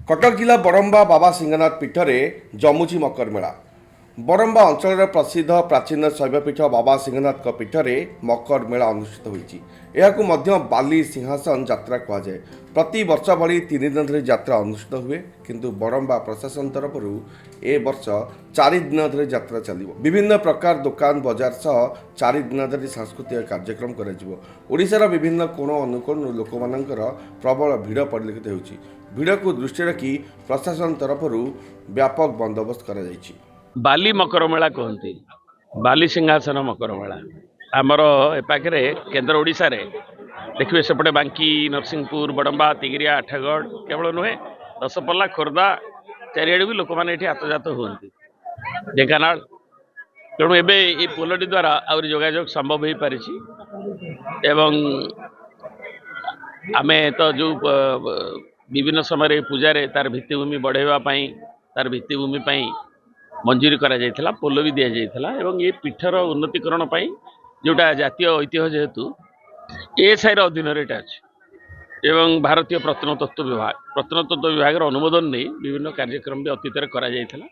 कटक जिला बरंबा बाबा सिंहनाथ पीठरे जमुची मकर मेला। बरंबा अंचल प्रसिद्ध प्राचीन शैवपीठ बाबा सिंहनाथ पीठरे मकर मेला अनुष्ठित होईछि। एहाकु मध्य बाली सिंहासन यात्रा कहुए। प्रति वर्ष भली 3 दिन धरी यात्रा अनुष्ठित हुए, किंतु बरंबा प्रशासन तरफ ए वर्ष 4 दिन धरी यात्रा चलिବ। विभिन्न प्रकार दुकान बजार सह 4 दिन धरी सांस्कृतिक कार्यक्रम कराଯିବ। ओडिशार विभिन्न कोण अनुकोण लोकमानंकर प्रबल भिड़ परिलक्षित होउछि। भिड़ को दृष्टि रखी प्रशासन तरफ व्यापक बंदोबस्त करा जायछि। बाली मकर मेला कहते बाली सिंहासन मकर मेला आमर एपाखे केन्द्र ओडिशा रे देखिए सेपटे बांकी नरसिंहपुर बड़म्बा तिगिरिया आठगढ़ केवल नुहे दशपल्ला खोर्धा चारिआडे भी लोक मैंने आतजात होती ढेंकानाल तेणु एबे ये पोलटी द्वारा आउरी जोगाजोग संभव हो पारि आमे तो जो विभिन्न समय पूजा तार भित्तिभूमि बढ़ावाई तार भित्तिभूमि मंजूरी करा जायथिला, पोल भी दिया जायथिला एवं ये पीठर उन्नतिकरण पाई जोटा जातीय ऐतिह्य जेहेतु एएसआई अधीन एटा अछि एवं भारतीय प्रत्नतत्व विभाग अनुमोदन नहीं विभिन्न कार्यक्रम भी अतीत करा जायथिला।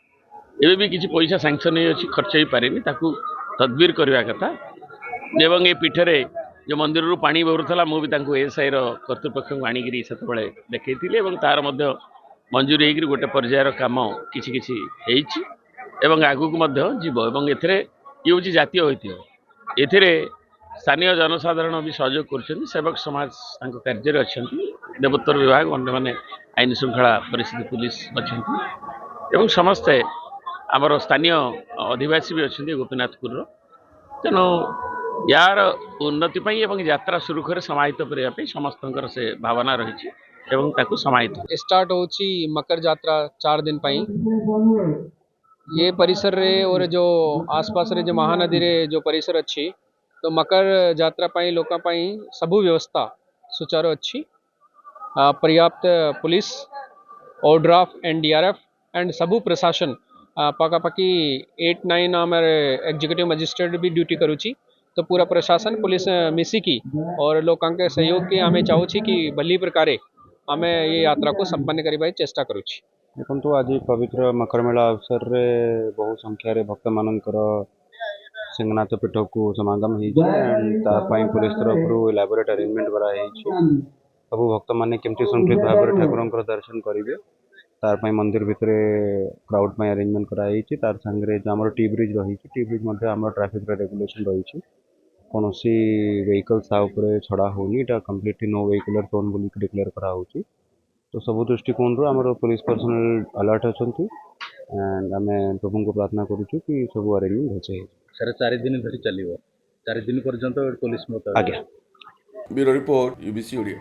एबे भी किसी पैसा सैंक्शन नहीं अछि, खर्च ही पारेनी, ताकू तदबीर करवा कथा एवं ये पीठरे जो मंदिर रू पानी बहुला मुझे भी एएसआई कर्तृपक्ष को आणिक से देखी एवं तार मध्य मंजूरी होकर गोटे पर्यायर काम किसी एवं आगू को जीव एवं एथिरे ये हूँ जातीय ऐतिह्य एथिरे स्थानीय जनसाधारण भी सहयोग कर सेवक समाज कार्य अच्छा देवोत्तर विभाग अन्य माने आईन श्रृंखला परिस्थिति पुलिस अच्छा एवं समस्ते आमर स्थानीय अधिवासी भी अच्छा गोपीनाथपुर तेणु यार उन्नति एवं यात्रा सुरुखुरे समाहित करने समस्त से भावना रही समाहित स्टार्ट होची मकर यात्रा 4 दिन पाई ये परिसर रे और जो आसपास रे जो महानदी रे जो परिसर अच्छी तो मकर यात्रा पाई लोका पाई सबु व्यवस्था सुचारू अच्छी पर्याप्त पुलिस ओड्राफ एनडीआरएफ एंड सबु प्रशासन पाखापाखि 8-9 आमर एग्जीक्यूटिव मजिस्ट्रेट भी ड्यूटी करुची तो पूरा प्रशासन पुलिस मिसिकी और लोकां के सहयोग की आमे चाहूची कि भली प्रकारे आमे ये यात्रा को संपन्न करिबाई चेष्टा करुची। देखो आज पवित्र मकर मेला अवसर रे बहु संख्यार भक्त मानकर सिंहनाथ पीठ को समागम होपाई पुलिस तरफ इलाबोरेट अरेंजमेंट कराई सब भक्त मैंने केमती संतुलित भाव में ठाकुर दर्शन करेंगे तार मंदिर भितर क्राउड अरेंजमेंट कराई तार सांगे आम टी ब्रिज रही टी ब्रिज आम ट्राफिक रेगुलेशन रही कौन व्हीकल्स छड़ा होनी कम्प्लीटली नो व्हीकुलर जोन बोल डिक्लेयर कराई तो सब दृष्टिकोण आम पुलिस पर्सनल अलर्ट अच्छा एंड आम प्रभु को प्रार्थना करुचु कि सब अरेंजमेंट होचे सर 4 दिन धरी चलिए 4 दिन पर्यंत पुलिस आज्ञा। Bureau report UBC Odia.